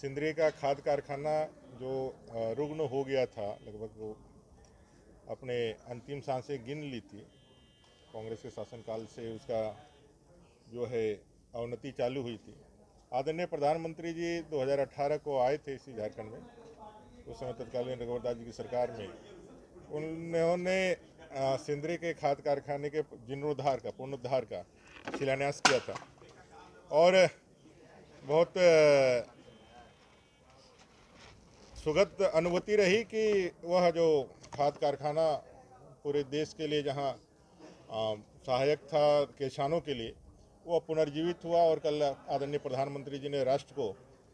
सिंदरी का खाद कारखाना जो रुग्ण हो गया था, लगभग वो अपने अंतिम सांसें गिन ली थी। कांग्रेस के शासनकाल से उसका जो है अवनति चालू हुई थी। आदरणीय प्रधानमंत्री जी 2018 को आए थे इसी झारखंड में, उस समय तत्कालीन रघुवर दास जी की सरकार में। उन्होंने सिंदरी के खाद कारखाने के पुनरुद्धार का शिलान्यास किया था और बहुत सुखद अनुभूति रही कि वह जो खाद कारखाना पूरे देश के लिए जहां सहायक था किसानों के लिए, वह पुनर्जीवित हुआ और कल आदरणीय प्रधानमंत्री जी ने राष्ट्र को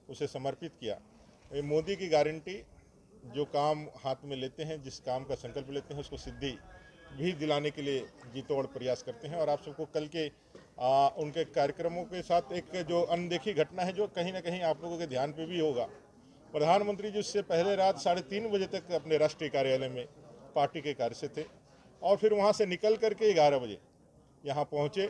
उसे समर्पित किया। ये मोदी की गारंटी, जो काम हाथ में लेते हैं, जिस काम का संकल्प लेते हैं, उसको सिद्धि भी दिलाने के लिए जी तोड़ प्रयास करते हैं। और आप सबको कल के उनके कार्यक्रमों के साथ एक जो अनदेखी घटना है, जो कहीं ना कहीं आप लोगों के ध्यान पे भी होगा। प्रधानमंत्री जी उससे पहले रात 3:30 बजे तक अपने राष्ट्रीय कार्यालय में पार्टी के कार्य से थे और फिर वहाँ से निकल करके 11 बजे यहाँ पहुँचे।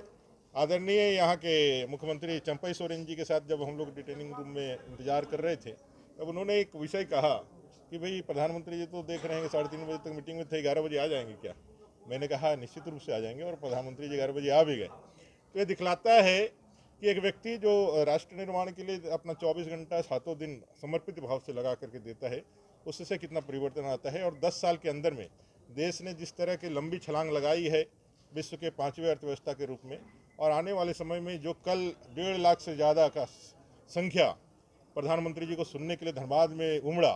आदरणीय यहाँ के मुख्यमंत्री चंपई सोरेन जी के साथ जब हम लोग डिटेनिंग रूम में इंतजार कर रहे थे, तब उन्होंने एक विषय कहा कि भाई प्रधानमंत्री जी तो देख रहे हैं कि 3:30 बजे तक मीटिंग में थे, 11 बजे आ जाएंगे क्या? मैंने कहा निश्चित रूप से आ जाएंगे, और प्रधानमंत्री जी 11 बजे आ भी गए। तो ये दिखलाता है कि एक व्यक्ति जो राष्ट्र निर्माण के लिए अपना 24 घंटा 7 दिन समर्पित भाव से लगा करके देता है, उससे कितना परिवर्तन आता है। और 10 साल के अंदर में देश ने जिस तरह की लंबी छलांग लगाई है विश्व के 5वें अर्थव्यवस्था के रूप में, और आने वाले समय में जो कल 1.5 लाख से ज़्यादा का संख्या प्रधानमंत्री जी को सुनने के लिए धनबाद में उमड़ा,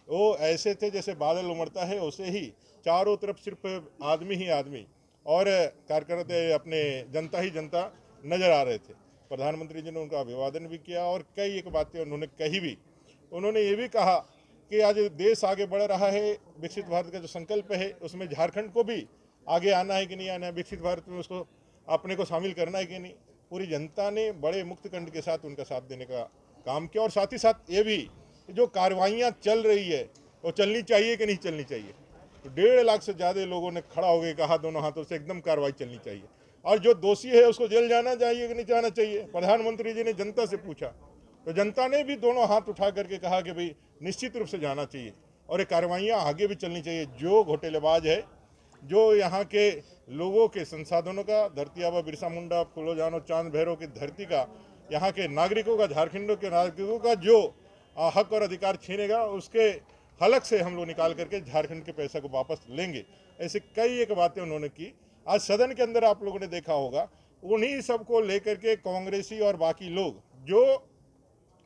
वो ऐसे थे जैसे बादल उमड़ता है, उसे ही चारों तरफ सिर्फ आदमी ही आदमी और कार्यकर्ता अपने जनता ही जनता नजर आ रहे थे। प्रधानमंत्री जी ने उनका अभिवादन भी किया और कई एक बातें उन्होंने कही भी। उन्होंने ये भी कहा कि आज देश आगे बढ़ रहा है, विकसित भारत का जो संकल्प है उसमें झारखंड को भी आगे आना है कि नहीं आना है, विकसित भारत में उसको अपने को शामिल करना है कि नहीं। पूरी जनता ने बड़े मुक्त कंठ के साथ उनका साथ देने का काम किया। और साथ ही साथ ये भी जो कार्रवाइयाँ चल रही है वो चलनी चाहिए कि नहीं चलनी चाहिए। तो 1.5 लाख से ज़्यादा लोगों ने खड़ा हो गए, कहा दोनों हाथों से एकदम कार्रवाई चलनी चाहिए, और जो दोषी है उसको जेल जाना चाहिए कि नहीं जाना चाहिए। प्रधानमंत्री जी ने जनता से पूछा तो जनता ने भी दोनों हाथ उठा करके कहा कि भाई निश्चित रूप से जाना चाहिए और ये कार्रवाइयाँ आगे भी चलनी चाहिए। जो घोटालेबाज है, जो यहाँ के लोगों के संसाधनों का, धरती आबा बिरसा मुंडा, फूलो जानो चांद भैरव की धरती का, यहाँ के नागरिकों का, झारखंडों के नागरिकों का जो हक और अधिकार छीनेगा, उसके हलक से हम लोग निकाल करके झारखंड के पैसे को वापस लेंगे। ऐसे कई एक बातें उन्होंने की। आज सदन के अंदर आप लोगों ने देखा होगा, उन्हीं सबको लेकर के कांग्रेसी और बाकी लोग, जो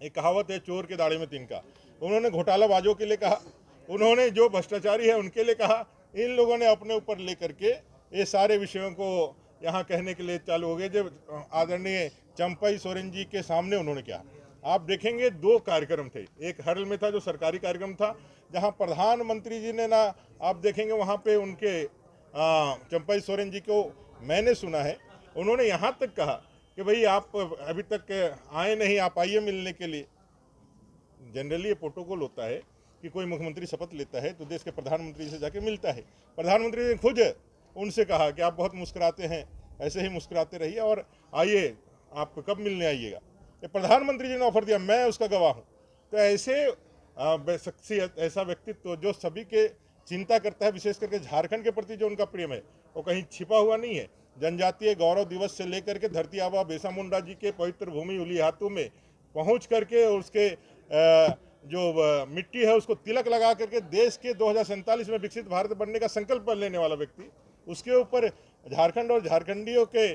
एक कहावत है चोर के दाढ़े में तिनका, उन्होंने घोटालाबाजों के लिए कहा, उन्होंने जो भ्रष्टाचारी है उनके लिए कहा। इन लोगों ने अपने ऊपर लेकर के ये सारे विषयों को यहाँ कहने के लिए चालू हो गए। जब आदरणीय चंपई सोरेन जी के सामने उन्होंने क्या, आप देखेंगे 2 कार्यक्रम थे। एक हरल में था जो सरकारी कार्यक्रम था, जहाँ प्रधानमंत्री जी ने ना, आप देखेंगे वहाँ पे उनके चंपई सोरेन जी को मैंने सुना है, उन्होंने यहाँ तक कहा कि भाई आप अभी तक आए नहीं, आप आइए मिलने के लिए। जनरली ये प्रोटोकॉल होता है कि कोई मुख्यमंत्री शपथ लेता है तो देश के प्रधानमंत्री से जाके मिलता है। प्रधानमंत्री ने खुद उनसे कहा कि आप बहुत मुस्कुराते हैं, ऐसे ही मुस्कुराते रहिए और आइए, आप कब मिलने आइएगा। ये प्रधानमंत्री जी ने ऑफर दिया, मैं उसका गवाह हूँ। तो ऐसे शख्सियत, ऐसा व्यक्तित्व जो सभी के चिंता करता है, विशेष करके झारखंड के प्रति जो उनका प्रेम है वो कहीं छिपा हुआ नहीं है। जनजातीय गौरव दिवस से लेकर के धरती आबा बिरसा मुंडा जी के पवित्र भूमि उलियातू में पहुंच करके उसके जो मिट्टी है उसको तिलक लगा करके देश के 2047 में विकसित भारत बनने का संकल्प लेने वाला व्यक्ति, उसके ऊपर झारखंड और झारखंडियों के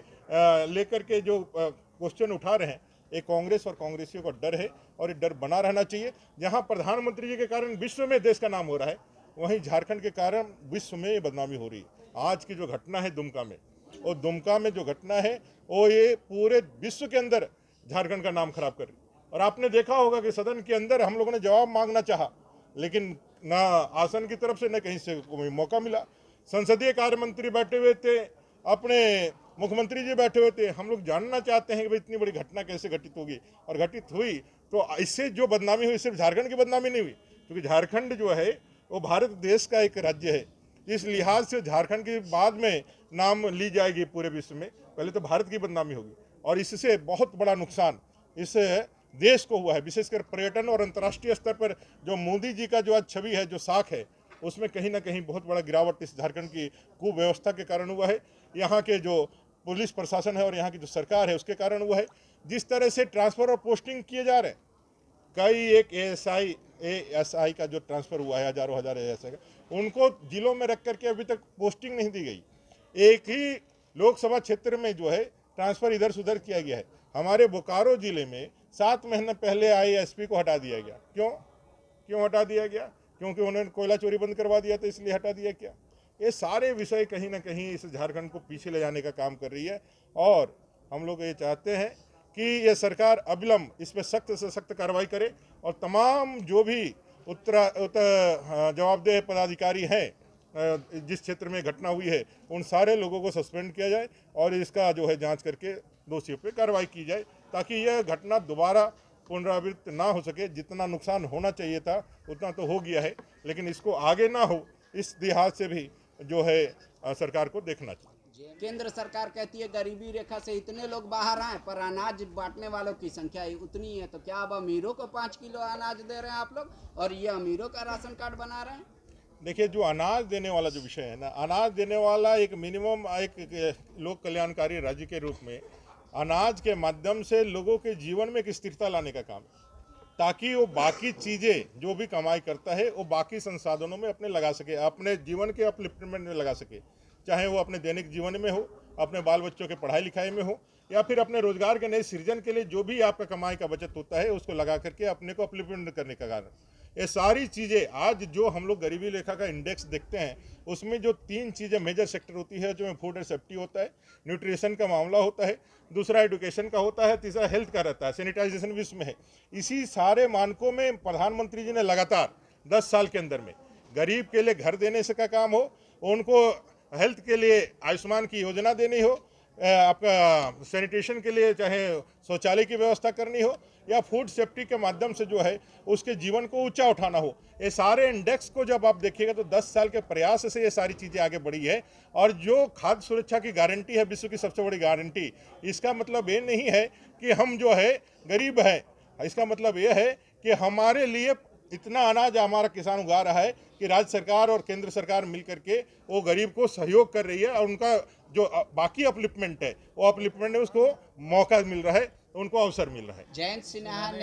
लेकर के जो क्वेश्चन उठा रहे हैं, एक कांग्रेस और कांग्रेसियों का डर है और ये डर बना रहना चाहिए। जहां प्रधानमंत्री जी के कारण विश्व में देश का नाम हो रहा है, वहीं झारखंड के कारण विश्व में बदनामी हो रही है। आज की जो घटना है दुमका में, और दुमका में जो घटना है वो ये पूरे विश्व के अंदर झारखंड का नाम खराब कर रही है। और आपने देखा होगा कि सदन के अंदर हम लोगों ने जवाब मांगना चाहा, लेकिन ना आसन की तरफ से न कहीं से कोई मौका मिला। संसदीय कार्य मंत्री बैठे हुए थे, अपने मुख्यमंत्री जी बैठे हुए थे। हम लोग जानना चाहते हैं कि भाई इतनी बड़ी घटना कैसे घटित होगी, और घटित हुई तो इससे जो बदनामी हुई सिर्फ झारखंड की बदनामी नहीं हुई, क्योंकि झारखंड जो है वो भारत देश का एक राज्य है। इस लिहाज से झारखंड के बाद में नाम ली जाएगी पूरे विश्व में, पहले तो भारत की बदनामी होगी। और इससे बहुत बड़ा नुकसान इस देश को हुआ है, विशेषकर पर्यटन और अंतर्राष्ट्रीय स्तर पर जो मोदी जी का जो आज छवि है, जो साख है, उसमें कहीं ना कहीं बहुत बड़ा गिरावट इस झारखंड की कुव्यवस्था के कारण हुआ है। यहाँ के जो पुलिस प्रशासन है और यहाँ की जो सरकार है उसके कारण हुआ है। जिस तरह से ट्रांसफर और पोस्टिंग किए जा रहे हैं, कई एक एएसआई का जो ट्रांसफर हुआ है, हजारों हजार एएसआई का, उनको जिलों में रख करके अभी तक पोस्टिंग नहीं दी गई। एक ही लोकसभा क्षेत्र में जो है ट्रांसफर इधर से उधर किया गया है। हमारे बोकारो जिले में 7 महीने पहले आए एसपी को हटा दिया गया। क्यों हटा दिया गया? क्योंकि उन्होंने कोयला चोरी बंद करवा दिया था, इसलिए हटा दिया क्या? ये सारे विषय कहीं ना कहीं इस झारखंड को पीछे ले जाने का काम कर रही है और हम लोग ये चाहते हैं कि ये सरकार अविलंब इस पर सख्त से सख्त कार्रवाई करे और तमाम जो भी जवाबदेह पदाधिकारी हैं जिस क्षेत्र में घटना हुई है उन सारे लोगों को सस्पेंड किया जाए और इसका जो है जांच करके दोषियों पर कार्रवाई की जाए, ताकि यह घटना दोबारा पुनरावृत्त ना हो सके। जितना नुकसान होना चाहिए था उतना तो हो गया है, लेकिन इसको आगे ना हो, इस लिहाज से भी जो है सरकार को देखना चाहिए। केंद्र सरकार कहती है गरीबी रेखा से इतने लोग बाहर आए, पर अनाज बांटने वालों की संख्या उतनी है। तो क्या अब अमीरों को 5 किलो अनाज दे रहे हैं आप लोग और ये अमीरों का राशन कार्ड बना रहे हैं? देखिए, जो अनाज देने वाला जो विषय है ना, अनाज देने वाला एक मिनिमम एक लोक कल्याणकारी राज्य के रूप में अनाज के माध्यम से लोगों के जीवन में एक स्थिरता लाने का काम है, ताकि वो बाकी चीज़ें जो भी कमाई करता है वो बाकी संसाधनों में अपने लगा सके, अपने जीवन के अपलिफ्टमेंट में लगा सके, चाहे वो अपने दैनिक जीवन में हो, अपने बाल बच्चों के पढ़ाई लिखाई में हो, या फिर अपने रोजगार के नए सृजन के लिए जो भी आपका कमाई का बचत होता है उसको लगा करके अपने को अपलिफ्टमेंट करने का कारण। ये सारी चीज़ें आज जो हम लोग गरीबी रेखा का इंडेक्स देखते हैं उसमें जो 3 चीज़ें मेजर सेक्टर होती है, जो फूड एंड सेफ्टी होता है, न्यूट्रिशन का मामला होता है, दूसरा एजुकेशन का होता है, तीसरा हेल्थ का रहता है, सैनिटाइजेशन भी इसमें है। इसी सारे मानकों में प्रधानमंत्री जी ने लगातार 10 साल के अंदर में गरीब के लिए घर देने से का काम हो, उनको हेल्थ के लिए आयुष्मान की योजना देनी हो, आपका सैनिटेशन के लिए चाहे शौचालय की व्यवस्था करनी हो, या फूड सेफ्टी के माध्यम से जो है उसके जीवन को ऊंचा उठाना हो, ये सारे इंडेक्स को जब आप देखिएगा तो 10 साल के प्रयास से ये सारी चीज़ें आगे बढ़ी है। और जो खाद्य सुरक्षा की गारंटी है, विश्व की सबसे बड़ी गारंटी, इसका मतलब ये नहीं है कि हम जो है गरीब हैं, इसका मतलब ये है कि हमारे लिए इतना अनाज हमारा किसान उगा रहा है कि राज्य सरकार और केंद्र सरकार मिलकर के वो गरीब को सहयोग कर रही है और उनका जो बाकी अपलिफ्टमेंट है वो अपलिफ्टमेंट में उसको मौका मिल रहा है, उनको अवसर मिल रहा है। जयंत सिन्हा ने